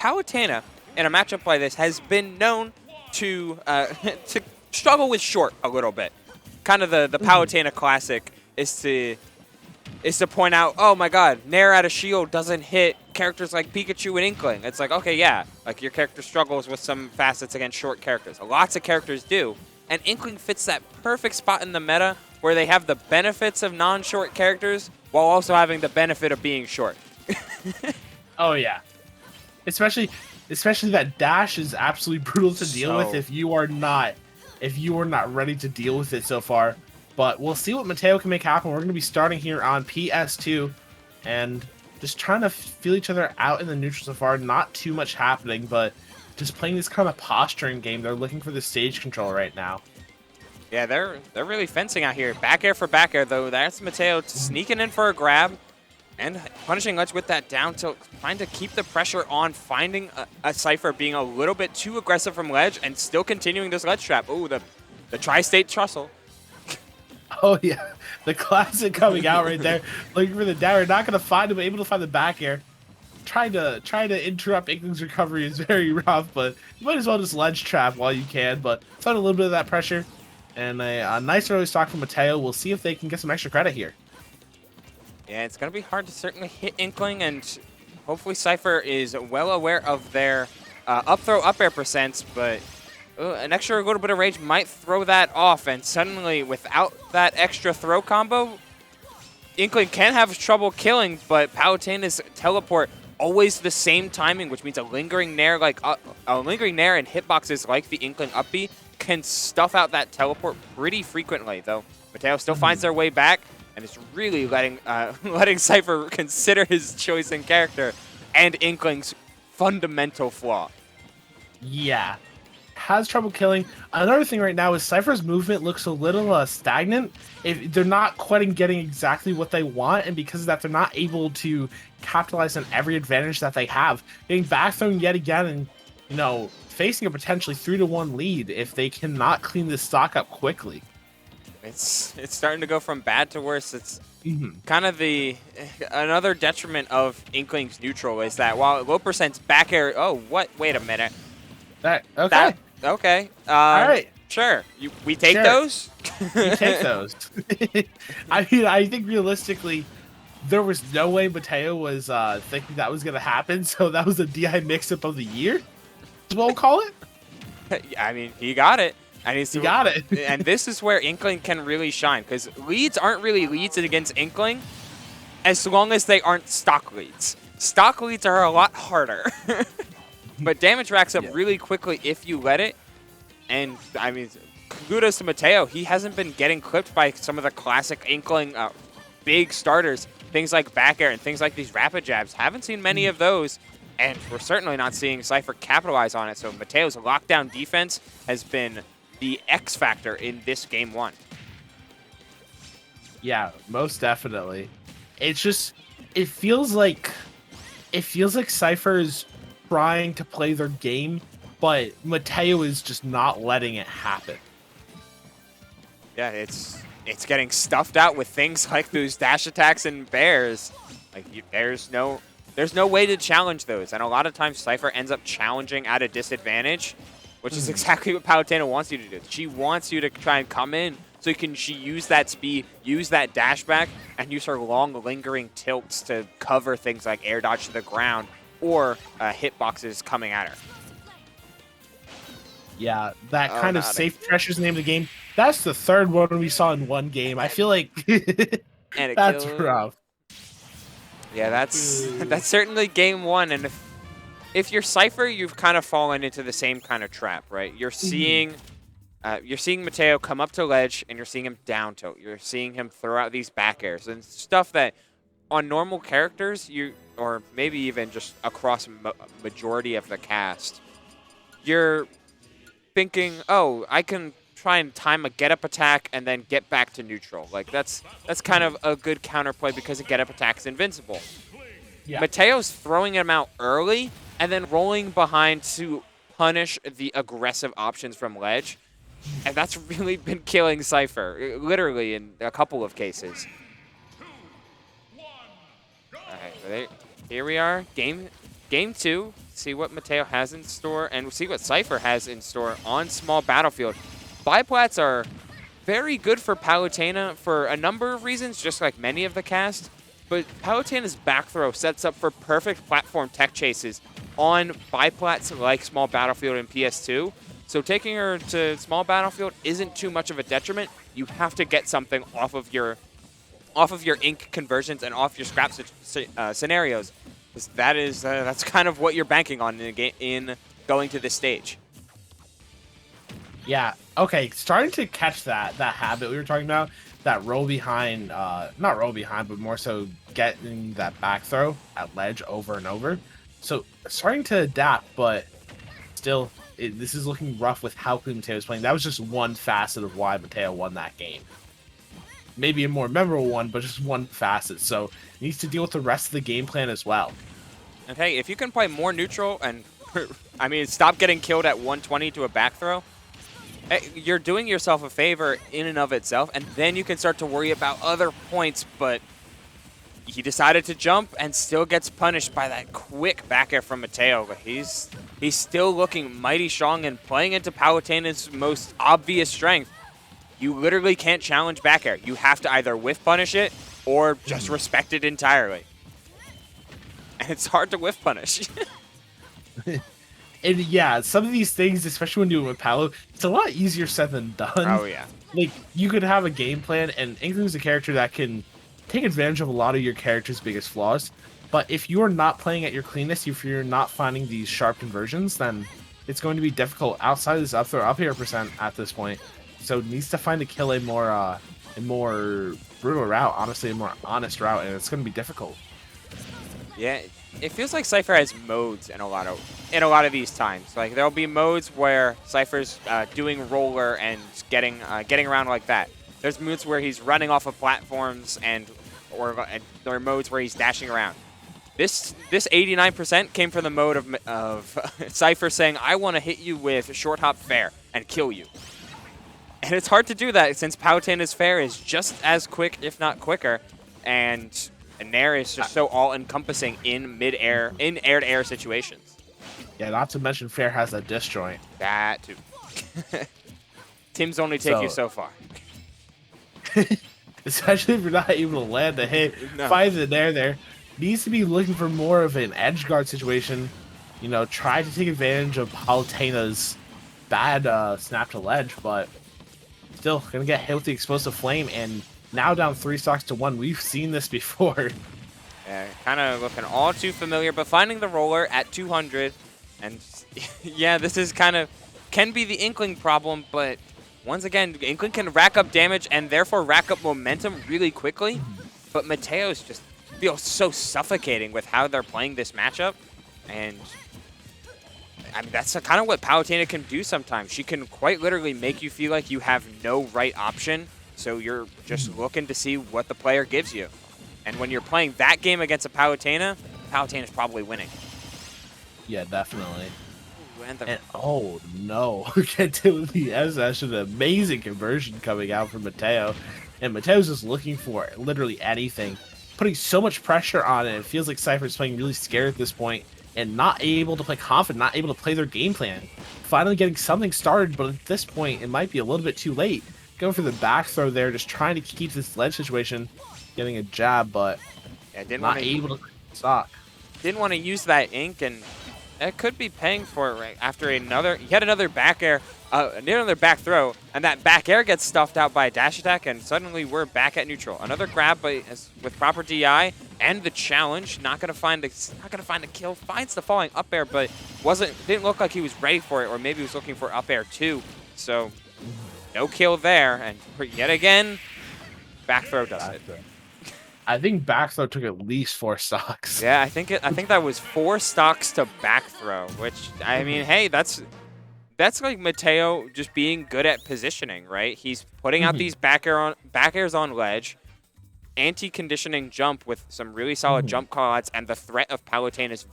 Palutena, in a matchup like this, has been known to to struggle with short a little bit. Kind of the Palutena classic is to point out, oh my god, Nair out of shield doesn't hit characters like Pikachu and Inkling. It's like, okay, yeah, like your character struggles with some facets against short characters. Lots of characters do. And Inkling fits that perfect spot in the meta where they have the benefits of non-short characters while also having the benefit of being short. Oh yeah. Especially that dash is absolutely brutal to deal with if you are not ready to deal with it so far. But we'll see what Mateo can make happen. We're going to be starting here on PS2 and just trying to feel each other out in the neutral so far. Not too much happening, but just playing this kind of posturing game. They're looking for the stage control right now. Yeah, they're really fencing out here. Back air for back air, though. That's Mateo sneaking in for a grab and punishing Ledge with that down tilt, trying to keep the pressure on, finding a Cipher being a little bit too aggressive from Ledge and still continuing this Ledge trap. Ooh, the tri-state trussle. Oh yeah, the classic coming out right there. Looking for the down. Not going to find him, able to find the back air. Trying to interrupt Inkling's recovery is very rough, but you might as well just ledge trap while you can. But find a little bit of that pressure. And a nice early stock from Mateo. We'll see if they can get some extra credit here. Yeah, it's going to be hard to certainly hit Inkling, and hopefully Cipher is well aware of their up throw, up air percents, but an extra little bit of rage might throw that off, and suddenly, without that extra throw combo, Inkling can have trouble killing, but Palutena's teleport always the same timing, which means a lingering nair and hitboxes like the Inkling up B can stuff out that teleport pretty frequently, though Mateo still finds their way back and is really letting Cipher consider his choice in character and Inkling's fundamental flaw. Yeah. Has trouble killing. Another thing right now is Cipher's movement looks a little stagnant. If they're not quite getting exactly what they want, and because of that, they're not able to capitalize on every advantage that they have. Getting back thrown yet again and, facing a potentially 3-1 lead if they cannot clean this stock up quickly. It's starting to go from bad to worse. It's kind of another detriment of Inkling's neutral is that while low percent's back air. Oh, what? Wait a minute. Okay. All right. Sure. We take those? We take those. I mean, I think realistically, there was no way Mateo was thinking that was going to happen, so that was a DI mix-up of the year, we'll call it. I mean, he got it. And he got it. And this is where Inkling can really shine, because leads aren't really leads against Inkling as long as they aren't stock leads. Stock leads are a lot harder. But damage racks up really quickly if you let it. And, I mean, kudos to Mateo. He hasn't been getting clipped by some of the classic Inkling big starters. Things like back air and things like these rapid jabs. Haven't seen many of those. And we're certainly not seeing Cipher capitalize on it. So Mateo's lockdown defense has been the X factor in this game one. Yeah, most definitely. It's just, it feels like Cipher's trying to play their game, but Mateo is just not letting it happen. Yeah, it's getting stuffed out with things like those dash attacks and bears. Like there's no way to challenge those, and a lot of times Cipher ends up challenging at a disadvantage, which is exactly what Palutena wants you to do. She wants you to try and come in so she use that speed, use that dash back, and use her long lingering tilts to cover things like air dodge to the ground or hitboxes coming at her. Yeah, that kind of safe pressure's the name of the game. That's the third one we saw in one game. I feel like that's rough. Yeah, that's certainly game one. And if you're Cipher, you've kind of fallen into the same kind of trap, right? You're seeing Mateo come up to ledge, and you're seeing him down tilt. You're seeing him throw out these back airs and stuff that on normal characters, or maybe even just across majority of the cast, you're thinking, oh, I can try and time a get-up attack and then get back to neutral. Like, that's kind of a good counterplay because a get-up attack is invincible. Yeah. Mateo's throwing him out early and then rolling behind to punish the aggressive options from ledge. And that's really been killing Cipher, literally in a couple of cases. All right, here we are, game two. see what Mateo has in store, and see what Cipher has in store on small battlefield. Biplats are very good for Palutena for a number of reasons, just like many of the cast. But Palutena's back throw sets up for perfect platform tech chases on biplats like small battlefield and PS2. So taking her to small battlefield isn't too much of a detriment. You have to get something off of your ink conversions and off your scrap scenarios. That's kind of what you're banking on in going to this stage. Yeah. Okay. Starting to catch that habit we were talking about, that roll behind, not roll behind, but more so getting that back throw at ledge over and over. So starting to adapt, but still, this is looking rough with how Mateo is playing. That was just one facet of why Mateo won that game. Maybe a more memorable one, but just one facet. So he needs to deal with the rest of the game plan as well. And hey, if you can play more neutral and, I mean, stop getting killed at 120 to a back throw, you're doing yourself a favor in and of itself, and then you can start to worry about other points, but he decided to jump and still gets punished by that quick back air from Mateo. But he's still looking mighty strong and playing into Palutena's most obvious strength. You literally can't challenge back air. You have to either whiff punish it or just respect it entirely. And it's hard to whiff punish. And yeah, some of these things, especially when doing with Palu, it's a lot easier said than done. Oh, yeah. Like, you could have a game plan, and Inkling's a character that can take advantage of a lot of your character's biggest flaws. But if you're not playing at your cleanest, if you're not finding these sharp conversions, then it's going to be difficult outside of this up throw, up air percent at this point. So it needs to find a kill a more brutal route, honestly, a more honest route, and it's going to be difficult. Yeah, it feels like Cipher has modes in a lot of these times. Like there'll be modes where Cipher's doing roller and getting around like that. There's modes where he's running off of platforms or there are modes where he's dashing around. This 89% came from the mode of Cipher saying, "I want to hit you with short hop fair and kill you." And it's hard to do that since Palutena's fair is just as quick, if not quicker, and Nair is just so all-encompassing in mid-air, in air-to-air situations. Yeah, not to mention fair has a disjoint. That too. Teams only take you so far. Especially if you're not able to land a hit. No. Finds it there. Needs to be looking for more of an edge guard situation. You know, try to take advantage of Palutena's bad snap to ledge, but still gonna get hit with the explosive flame, and now down 3 stocks to 1. We've seen this before. Yeah, kind of looking all too familiar, but finding the roller at 200, and yeah, this is can be the Inkling problem, but once again, Inkling can rack up damage and therefore rack up momentum really quickly, but Mateo's just feels so suffocating with how they're playing this matchup, and I mean, that's kind of what Palutena can do sometimes. She can quite literally make you feel like you have no right option, so you're just looking to see what the player gives you. And when you're playing that game against a Palutena, Palutena's probably winning. Yeah, definitely. Ooh, and oh no, get to the SS, an amazing conversion coming out from Mateo. And Mateo's just looking for literally anything, putting so much pressure on it. It feels like Cipher's playing really scared at this point and not able to play confident, not able to play their game plan. Finally getting something started, but at this point, it might be a little bit too late. Going for the back throw there, just trying to keep this ledge situation, getting a jab, but not able to stock. Didn't want to use that ink, and it could be paying for it right after yet another back air, another back throw, and that back air gets stuffed out by a dash attack, and suddenly we're back at neutral. Another grab with proper DI and the challenge, not gonna find a kill. Finds the falling up air, but didn't look like he was ready for it, or maybe he was looking for up air too. So no kill there, and yet again, back throw does it. I think back throw took at least 4 stocks. Yeah, I think that was 4 stocks to back throw, which I mean, hey, that's like Mateo just being good at positioning, right? He's putting out these back airs on ledge, anti-conditioning jump with some really solid jump callouts, and the threat of Palutena's